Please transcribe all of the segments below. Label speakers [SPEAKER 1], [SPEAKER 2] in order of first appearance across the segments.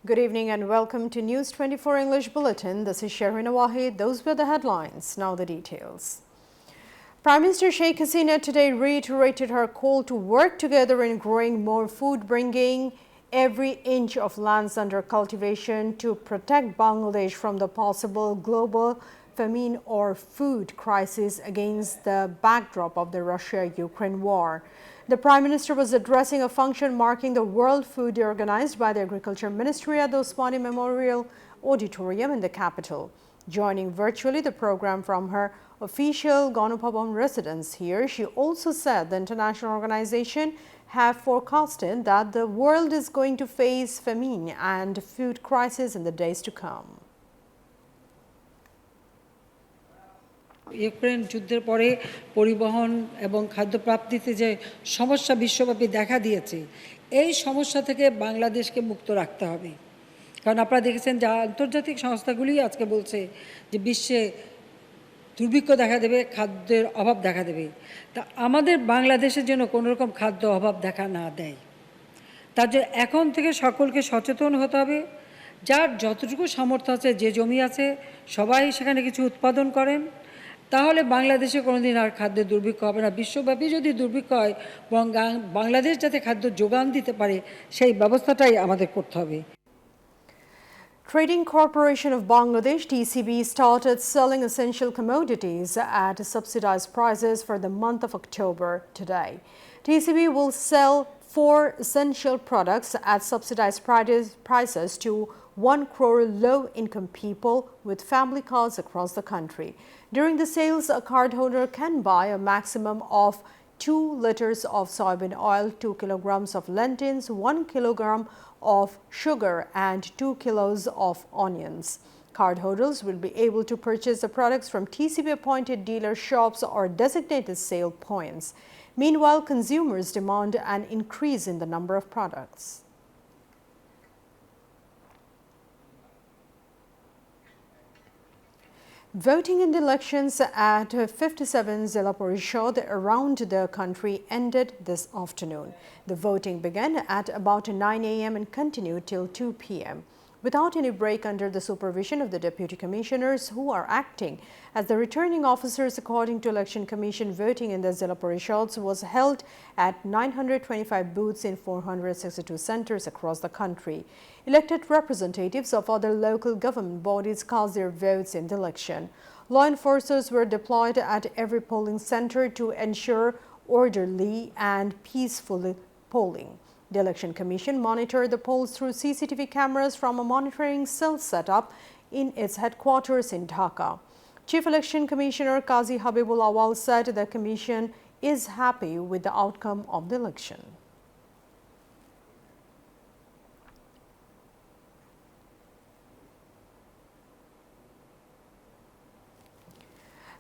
[SPEAKER 1] Good evening and welcome to News 24 English Bulletin. This is Sherina Wahid. Those were the headlines. Now the details. Prime Minister Sheikh Hasina today reiterated her call to work together in growing more food, bringing every inch of lands under cultivation to protect Bangladesh from the possible global famine or food crisis against the backdrop of the Russia-Ukraine war. The Prime Minister was addressing a function marking the World Food Day organized by the Agriculture Ministry at the Osmani Memorial Auditorium in the capital. Joining virtually the program from her official Ganapabam residence here, she also said the international organization have forecasted that the world is going to face famine and food crisis in the days to come.
[SPEAKER 2] Ukraine যুদ্ধের পরে পরিবহন এবং খাদ্য প্রাপ্তিতে যে সমস্যা বিশ্বব্যাপী দেখা দিয়েছে এই সমস্যা থেকে বাংলাদেশকে মুক্ত রাখতে হবে কারণ আপনারা দেখেছেন যে আন্তর্জাতিক সংস্থাগুলি আজকে বলছে যে বিশ্বে দুর্ভিক্ষ দেখা দেবে খাদ্যের অভাব দেখা দেবে তা আমাদের বাংলাদেশের জন্য কোনো রকম খাদ্য অভাব দেখা না দেয় তার জন্য এখন থেকে সকলকে সচেতন হতে হবে যার যতটুকু সামর্থ্য আছে যে জমি আছে সবাই সেখানে কিছু উৎপাদন করেন তাহলে বাংলাদেশে কোনোদিন আর খাদ্যের দুর্ভিক্ষ হবে না বিশ্বব্যাপী যদি দুর্ভিক্ষ হয় এবং বাংলাদেশ যাতে খাদ্য যোগান দিতে পারে সেই ব্যবস্থাটাই আমাদের করতে হবে
[SPEAKER 1] Trading Corporation of Bangladesh (TCB) started selling essential commodities at subsidized prices for the month of October today. TCB will sell 4 essential products at subsidized prices to 1 crore low-income people with family cards across the country. During the sales, a cardholder can buy a maximum of 2 liters of soybean oil, 2 kilograms of lentils, 1 kilogram of sugar and 2 kilos of onions. Cardholders will be able to purchase the products from TCB-appointed dealer shops or designated sale points. Meanwhile, consumers demand an increase in the number of products. Voting in the elections at 57 Zilla Parishad around the country ended this afternoon. The voting began at about 9 a.m. and continued till 2 p.m. without any break under the supervision of the deputy commissioners who are acting as the returning officers. According to Election Commission, voting in the Zilla Parishads was held at 925 booths in 462 centers across the country. Elected representatives of other local government bodies cast their votes in the election. Law enforcers were deployed at every polling center to ensure orderly and peaceful polling. The Election Commission monitored the polls through CCTV cameras from a monitoring cell set up in its headquarters in Dhaka. Chief Election Commissioner Qazi Habibul Awal said the Commission is happy with the outcome of the election.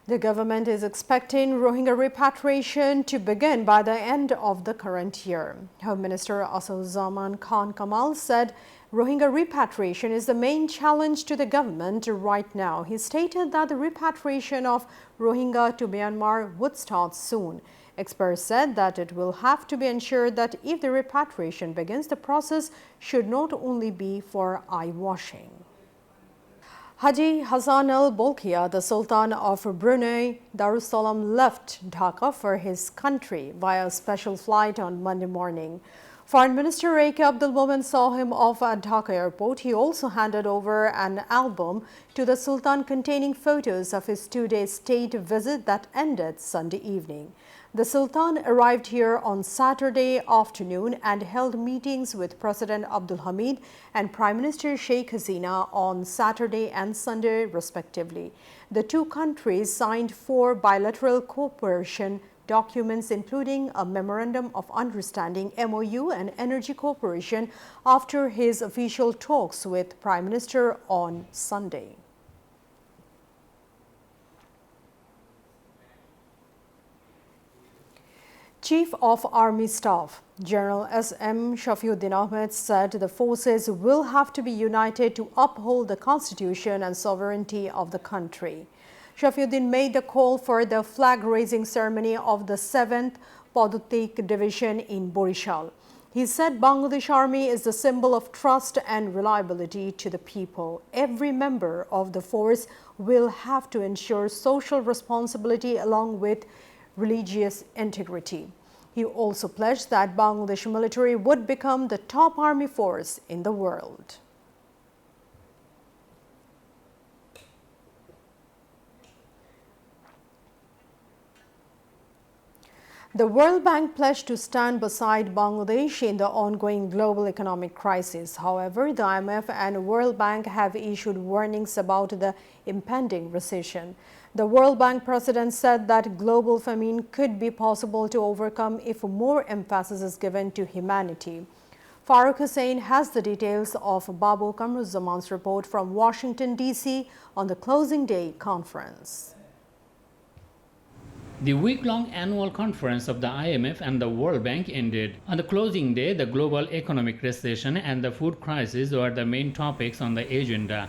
[SPEAKER 1] The government is expecting Rohingya repatriation to begin by the end of the current year. Home Minister Asaduzzaman Khan Kamal said Rohingya repatriation is the main challenge to the government right now. He stated that the repatriation of Rohingya to Myanmar would start soon. Experts said that it will have to be ensured that if the repatriation begins, the process should not only be for eye-washing. Haji Hassan al-Bolkiah, the Sultan of Brunei Darussalam, left Dhaka for his country via a special flight on Monday morning. Foreign Minister A.K. Abdul Momen saw him off at Dhaka airport. He also handed over an album to the Sultan containing photos of his 2-day state visit that ended Sunday evening. The Sultan arrived here on Saturday afternoon and held meetings with President Abdul Hamid and Prime Minister Sheikh Hasina on Saturday and Sunday, respectively. The two countries signed 4 bilateral cooperation documents, including a Memorandum of Understanding (MOU) and energy cooperation after his official talks with Prime Minister on Sunday. Chief of Army Staff General S.M. Shafiuddin Ahmed said the forces will have to be united to uphold the constitution and sovereignty of the country. Shafiuddin made the call for the flag-raising ceremony of the 7th Padutik Division in Borishal. He said Bangladesh Army is the symbol of trust and reliability to the people. Every member of the force will have to ensure social responsibility along with religious integrity. He also pledged that Bangladesh military would become the top army force in the world. The World Bank pledged to stand beside Bangladesh in the ongoing global economic crisis. However, the IMF and World Bank have issued warnings about the impending recession. The World Bank president said that global famine could be possible to overcome if more emphasis is given to humanity. Farooq Hussain has the details of Babu Kamruzzaman's report from Washington, D.C. on the closing day conference.
[SPEAKER 3] The week-long annual conference of the IMF and the World Bank ended. On the closing day, the global economic recession and the food crisis were the main topics on the agenda.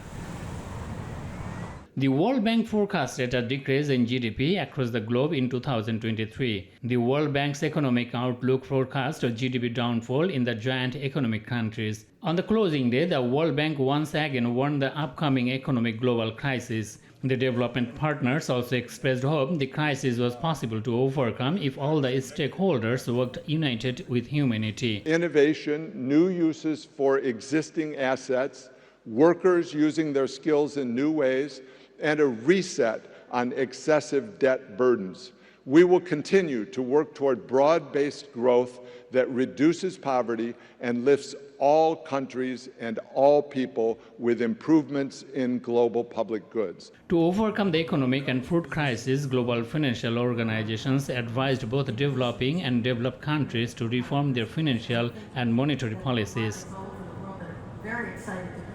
[SPEAKER 3] The World Bank forecasted a decrease in GDP across the globe in 2023. The World Bank's economic outlook forecast a GDP downfall in the giant economic countries. On the closing day, the World Bank once again warned the upcoming economic global crisis. The development partners also expressed hope the crisis was possible to overcome if all the stakeholders worked united with humanity.
[SPEAKER 4] Innovation, new uses for existing assets, workers using their skills in new ways, and a reset on excessive debt burdens. We will continue to work toward broad-based growth that reduces poverty and lifts all countries and all people with improvements in global public goods.
[SPEAKER 3] To overcome the economic and food crisis, global financial organizations advised both developing and developed countries to reform their financial and monetary policies.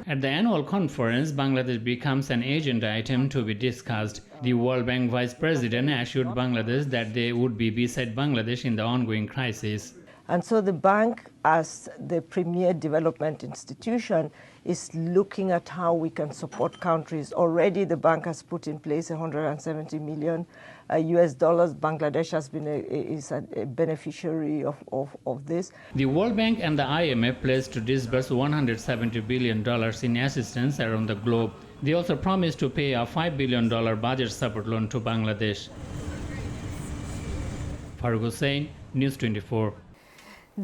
[SPEAKER 3] At the annual conference, Bangladesh becomes an agenda item to be discussed. The World Bank Vice President assured Bangladesh that they would be beside Bangladesh in the ongoing crisis.
[SPEAKER 5] And so the bank, as the premier development institution, is looking at how we can support countries. Already the bank has put in place $170 million US dollars. Bangladesh has been is a beneficiary of this.
[SPEAKER 3] The World Bank and the IMF pledged to disburse $170 billion in assistance around the globe. They also promised to pay a $5 billion budget support loan to Bangladesh. Farooq Hussain, News 24.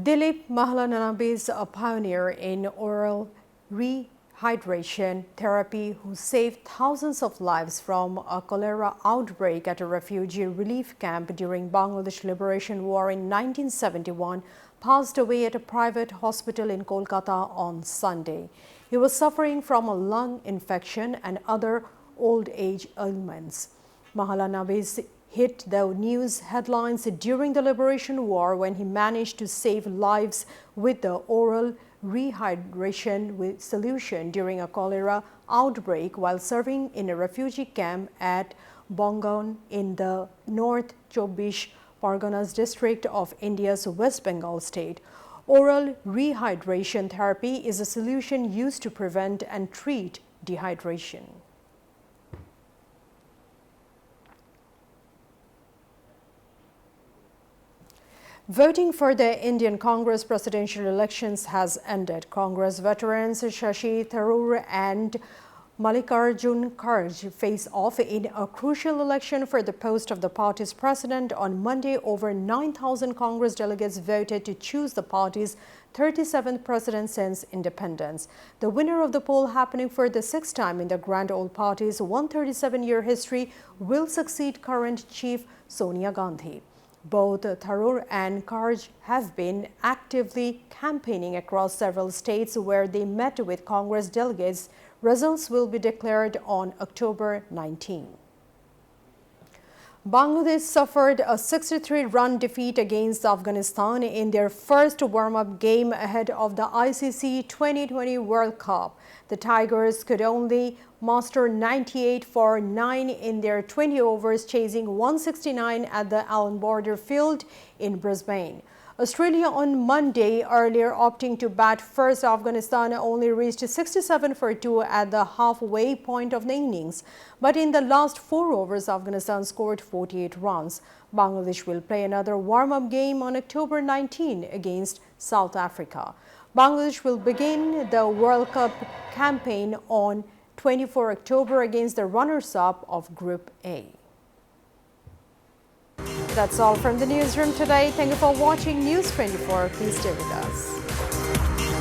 [SPEAKER 1] Dilip Mahalanobis is a pioneer in oral rehydration therapy who saved thousands of lives from a cholera outbreak at a refugee relief camp during Bangladesh Liberation War in 1971, passed away at a private hospital in Kolkata on Sunday. He was suffering from a lung infection and other old age ailments. Mahalanobis hit the news headlines during the Liberation War when he managed to save lives with the oral rehydration solution during a cholera outbreak while serving in a refugee camp at Bongaon in the North Chobbish Parganas district of India's West Bengal state. Oral rehydration therapy is a solution used to prevent and treat dehydration. Voting for the Indian Congress presidential elections has ended. Congress veterans Shashi Tharoor and Mallikarjun Kharge face off in a crucial election for the post of the party's president. On Monday, over 9,000 Congress delegates voted to choose the party's 37th president since independence. The winner of the poll, happening for the sixth time in the grand old party's 137-year history, will succeed current chief Sonia Gandhi. Both Tharoor and Kharge have been actively campaigning across several states where they met with Congress delegates. Results will be declared on October 19. Bangladesh suffered a 63-run defeat against Afghanistan in their first warm-up game ahead of the ICC 2020 World Cup. The Tigers could only mastered 98 for 9 in their 20 overs, chasing 169 at the Allan Border Field in Brisbane. Australia on Monday, earlier opting to bat first. Afghanistan only reached 67 for 2 at the halfway point of the innings. But in the last 4 overs, Afghanistan scored 48 runs. Bangladesh will play another warm-up game on October 19 against South Africa. Bangladesh will begin the World Cup campaign on 24 October against the runners-up of Group A. That's all from the newsroom today. Thank you for watching News 24. Please stay with us.